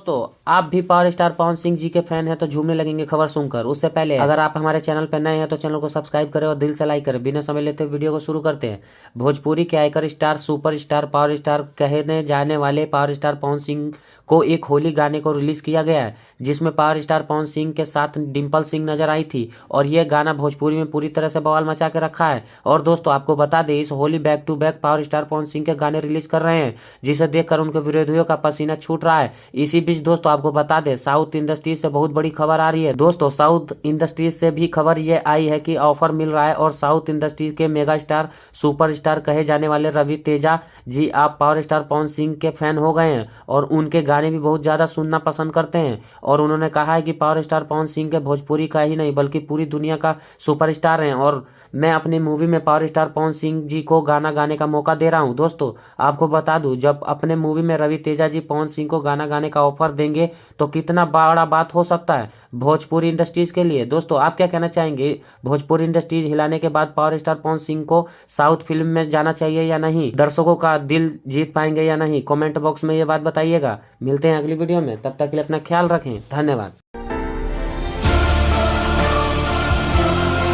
दोस्तों आप भी पावर स्टार पवन सिंह जी के फैन हैं तो झूमने लगेंगे खबर सुनकर। उससे पहले अगर आप हमारे चैनल पर नए हैं तो चैनल को सब्सक्राइब करें और दिल से लाइक करें। बिना समय लेते वीडियो को शुरू करते हैं। भोजपुरी के आइकर star, super star, power star कहने जाने वाले पावर स्टार पवन सिंह को एक होली गाने को रिलीज किया गया है, जिसमें पावर स्टार पवन सिंह के साथ डिम्पल सिंह नजर आई थी और यह गाना भोजपुरी में पूरी तरह से बवाल मचा के रखा है। और दोस्तों आपको बता दें, इस Holi back to back power star Pawan Singh के गाने रिलीज कर रहे हैं, जिसे देखकर उनके विरोधियों का पसीना छूट रहा है। इसी बीच दोस्तों आपको बता दें, साउथ इंडस्ट्री से बहुत बड़ी खबर आ रही है। दोस्तों साउथ इंडस्ट्री से भी खबर ये आई है कि ऑफर मिल रहा है और साउथ इंडस्ट्री के मेगा स्टार, सुपर स्टार कहे जाने वाले रवि तेजा जी आप पावर स्टार पवन सिंह के फैन हो गए हैं और उनके गाने भी बहुत ज़्यादा सुनना पसंद करते हैं। और उन्होंने कहा है कि पावर स्टार पवन सिंह के भोजपुरी का ही नहीं बल्कि पूरी दुनिया का सुपरस्टार हैं और मैं अपनी मूवी में पावर स्टार पवन सिंह जी को गाना गाने का मौका दे रहा हूं। दोस्तों आपको बता दूं, जब अपने मूवी में रवि तेजा जी पवन सिंह को गाना गाने का ऑफर देंगे तो कितना बड़ा बात हो सकता है भोजपुरी इंडस्ट्रीज के लिए। दोस्तों आप क्या कहना चाहेंगे, भोजपुरी इंडस्ट्रीज हिलाने के बाद पावर स्टार पवन सिंह को साउथ फिल्म में जाना चाहिए या नहीं? दर्शकों का दिल जीत पाएंगे या नहीं? कमेंट बॉक्स में ये बात बताइएगा। मिलते हैं अगली वीडियो में, तब तक के लिए अपना ख्याल रखें। धन्यवाद।